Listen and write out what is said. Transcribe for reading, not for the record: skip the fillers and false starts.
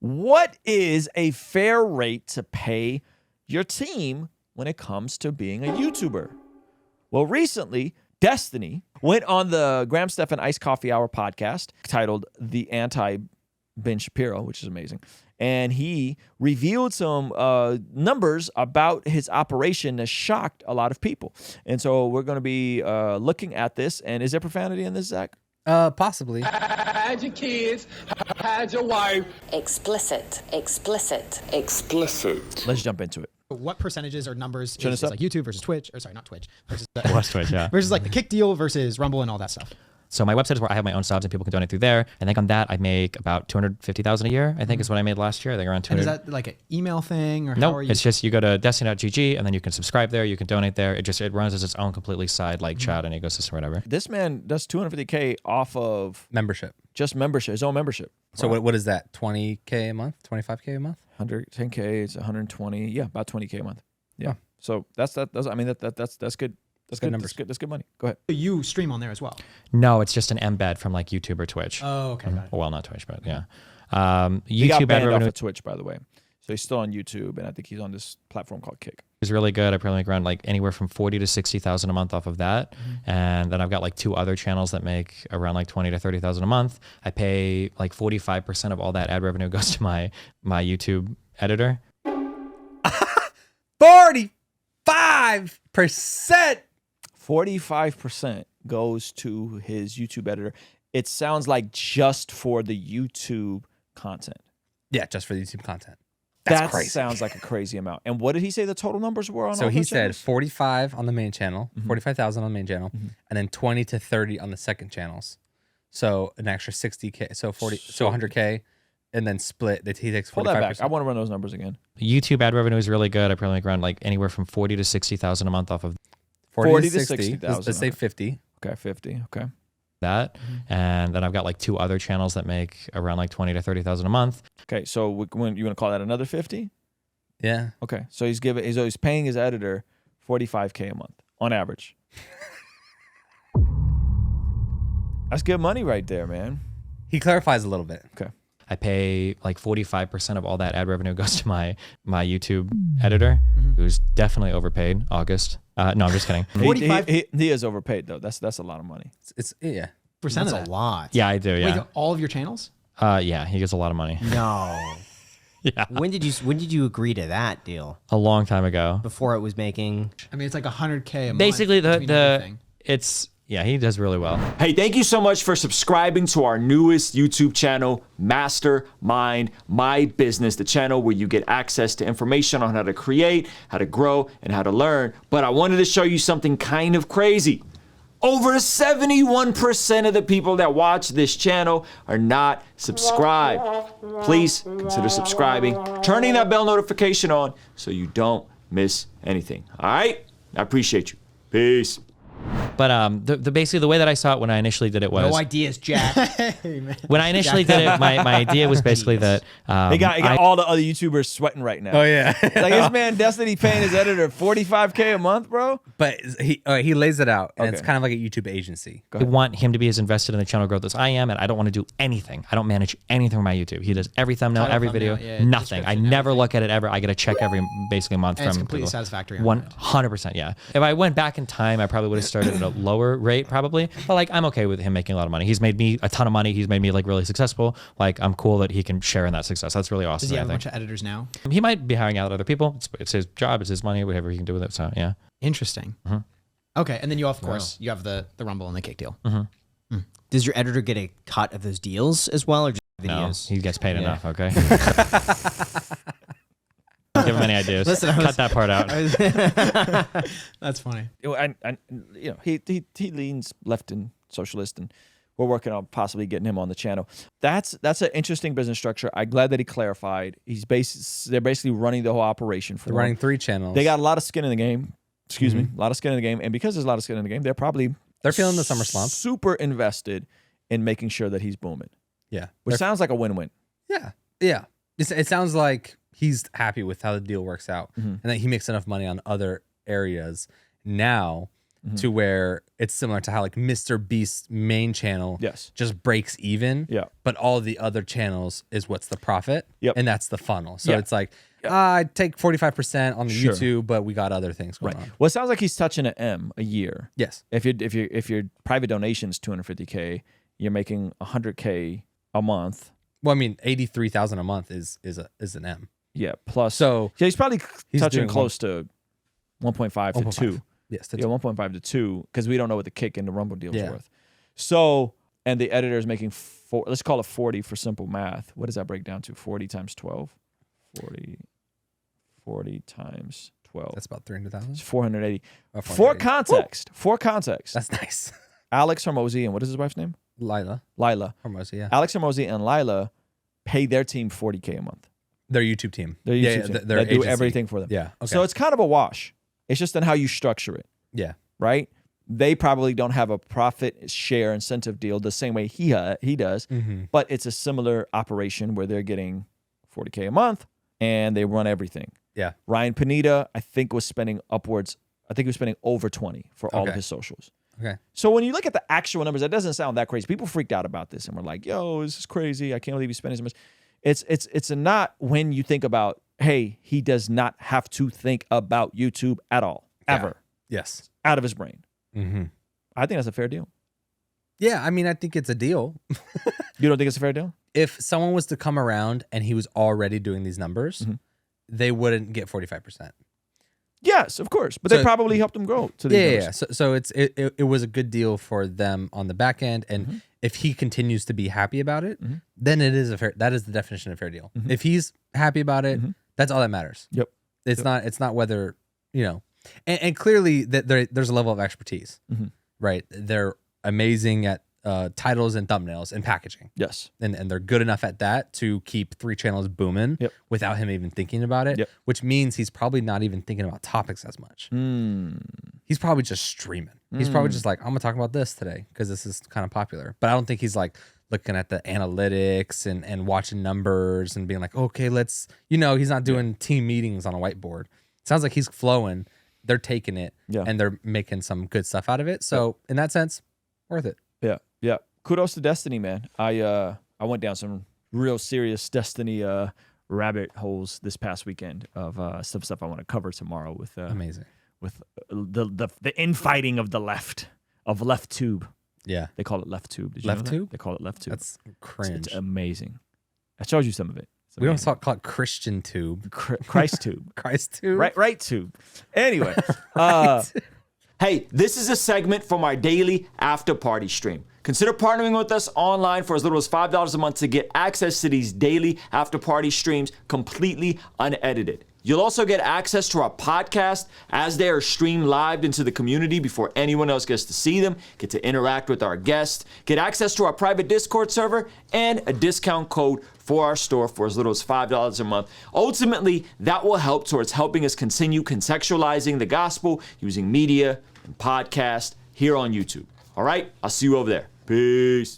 What is a fair rate to pay your team when it comes to being a YouTuber? Well, recently, Destiny went on the Graham Stephan Iced Coffee Hour podcast titled The Anti-Ben Shapiro, which is amazing. And he revealed some numbers about his operation that shocked a lot of people. And so we're going to be looking at this. And is there profanity in this, Zach? Possibly. Hide your kids, hide your wife. Explicit. Let's jump into it. What percentages or numbers Turn is this like up. YouTube versus Twitch, or sorry, not Twitch, versus Twitch, yeah. versus like the Kick deal versus Rumble and all that stuff? So my website is where I have my own subs and people can donate through there. I think on that I make about $250,000 a year. I think is what I made last year. I think around 200. And is that like an email thing or how No, are you? it's just you go to destiny.gg and then you can subscribe there. You can donate there. It runs as its own completely side like chat and ecosystem or whatever. This man does $250K off of Membership. just membership, his own membership. So what is that? 20K a month? 25K a month? 110K, it's 120. Yeah, about 20K a month. Yeah. Oh. So that's good. That's good. That's numbers. good. That's good money. Go ahead. You stream on there as well. No, it's just an embed from like YouTube or Twitch. Oh, okay. Got it. Well, not Twitch, but yeah. He got YouTube ad banned off revenue of Twitch, by the way. So he's still on YouTube, and I think he's on this platform called Kick. is really good. I probably make around like anywhere from 40 to 60,000 a month off of that. And then I've got like 2 other channels that make around like 20 to 30,000 a month. I pay like 45% of all that ad revenue goes to my YouTube editor. 45%. 45% goes to his YouTube editor. It sounds like just for the YouTube content. Yeah, just for the YouTube content. That's crazy. Sounds like a crazy amount. And what did he say the total numbers were on So all he those said channels? 45 on the main channel, 45,000 on the main channel, and then 20 to 30 on the second channels. So an extra 60K, so 100K, and then split. He takes 45%. Pull that back. I want to run those numbers again. YouTube ad revenue is really good. I probably make around like anywhere from 40 to 60,000 a month off of 40 to 60. 60,000. Let's say 50. Okay, 50. Okay. that. And then I've got like 2 other channels that make around like 20 to 30,000 a month. Okay, so when you want to call that another 50? Yeah. Okay, so he's paying his editor $45K a month on average. That's good money right there, man. He clarifies a little bit. Okay. I pay like 45% of all that ad revenue goes to my YouTube editor, who's definitely overpaid. August. No, I'm just kidding. 45 He is overpaid though. That's a lot of money. It's yeah. percent of That's that. a lot. Yeah, I do. Yeah. Wait, all of your channels? Yeah, he gets a lot of money. No. Yeah. When did you agree to that deal? A long time ago. Before it was making. I mean, it's like 100K a month. Basically, between everything. yeah, he does really well. Hey, thank you so much for subscribing to our newest YouTube channel, Mastermind My Business, the channel where you get access to information on how to create, how to grow, and how to learn. But I wanted to show you something kind of crazy. Over 71% of the people that watch this channel are not subscribed. Please consider subscribing, turning that bell notification on so you don't miss anything. All right? I appreciate you. Peace. But basically the way that I saw it when I initially did it was No ideas, Jack. when I initially did it, my idea was basically that He got all the other YouTubers sweating right now. Oh yeah. Like this man Destiny paying his editor $45K a month, bro. But he lays it out, and it's Okay. kind of like a YouTube agency. I want him to be as invested in the channel growth as I am, and I don't want to do anything. I don't manage anything for my YouTube. He does every thumbnail, Title, every thumbnail, video, yeah, nothing. I description, never everything. look at it ever. I get a check every basically month And it's from completely people. satisfactory on it. 100%, yeah. If I went back in time, I probably would have started at a lower rate, probably. But like, I'm okay with him making a lot of money. He's made me a ton of money. He's made me like really successful. Like, I'm cool that he can share in that success. That's really awesome. Does he have a I bunch think of editors now? he might be hiring out other people. It's his job. It's his money. Whatever he can do with it. So yeah. Interesting. Okay, and then you, of course, you have the Rumble and the Kick deal. Does your editor get a cut of those deals as well, or just No, videos? he gets paid enough. Okay. Don't give him any ideas. Listen, I Cut was- that part out. That's funny. He leans left and socialist, and we're working on possibly getting him on the channel. That's an interesting business structure. I'm glad that he clarified. They're basically running the whole operation for They're them. running 3 channels. They got a lot of skin in the game. Excuse me, a lot of skin in the game, and because there's a lot of skin in the game, they're probably feeling the summer slump. super invested in making sure that he's booming, Yeah. which sounds like a win-win. Yeah. Yeah. It sounds like he's happy with how the deal works out and that he makes enough money on other areas now to where it's similar to how like Mr. Beast's main channel Yes. just breaks even. Yeah. But all the other channels is what's the profit. Yep. And that's the funnel. So Yeah. it's like, I take 45% on the Sure. YouTube, but we got other things going Right. on. Well, it sounds like he's touching an M a year. Yes. If your private donation is $250K, you're making $100K a month. Well, I mean, 83,000 a month is an M. Yeah. Plus, So yeah, he's probably he's touching doing close to 1.5 to 1.5. 2. Yes. Yeah, 1.5 to 2 because we don't know what the kick and the Rumble deal is Yeah. worth. So, and the editor is making let's call it 40 for simple math. What does that break down to? 40 times 12? 40 times 12. That's about 300,000. It's 480. Oh, For 480. context, That's nice. Alex Hormozy and what is his wife's name? Lila. Lila. Yeah. Alex Hormozy and Lila pay their team $40K a month. Their YouTube team. Their YouTube team. Their They do agency. everything for them. Yeah. Okay. So it's kind of a wash. It's just in how you structure it, yeah. right? They probably don't have a profit share incentive deal the same way he does, Mm-hmm. but it's a similar operation where they're getting $40K a month and they run everything. Yeah. Ryan Pineda, I think, was spending over 20 for all of Okay. his socials. Okay. So when you look at the actual numbers, that doesn't sound that crazy. People freaked out about this and were like, "Yo, this is crazy! I can't believe he's spending so much." It's not when you think about, hey, he does not have to think about YouTube at all, ever, Yes. out of his brain. Mm-hmm. I think that's a fair deal. Yeah. I mean, I think it's a deal. You don't think it's a fair deal? If someone was to come around and he was already doing these numbers, Mm-hmm. they wouldn't get 45%. Yes, of course, but they So- probably helped him grow to these Yeah. numbers. So it was a good deal for them on the back end, and Mm-hmm. if he continues to be happy about it, then that is the definition of fair deal. If he's happy about it, that's all that matters. Mm-hmm. Yep. It's not whether, and clearly that there's a level of expertise, Mm-hmm. right? They're amazing at titles and thumbnails and packaging. Yes. And they're good enough at that to keep 3 channels booming Yep. without him even thinking about it, Yep. which means he's probably not even thinking about topics as much. He's probably just streaming. He's probably just like, I'm gonna talk about this today because this is kind of popular. But I don't think he's like looking at the analytics and watching numbers and being like, okay, let's, he's not doing team meetings on a whiteboard. Sounds like he's flowing. They're taking it Yeah. and they're making some good stuff out of it. So in that sense, worth it. Yeah. Yeah. Kudos to Destiny, man. I went down some real serious Destiny rabbit holes this past weekend of some stuff I want to cover tomorrow with Amazing. with the infighting of the left tube. Yeah. They call it left tube. Did you Left know that? tube? They call it left tube. That's cringe. It's amazing. I showed you some of it. It's We don't amazing. call it Christian tube. Christ tube. Christ tube. Right tube. Anyway, Hey, this is a segment from our daily after party stream. Consider partnering with us online for as little as $5 a month to get access to these daily after party streams completely unedited. You'll also get access to our podcast as they are streamed live into the community before anyone else gets to see them, get to interact with our guests, get access to our private Discord server, and a discount code for our store for as little as $5 a month. Ultimately, that will help towards helping us continue contextualizing the gospel using media and podcast here on YouTube. All right, I'll see you over there. Peace.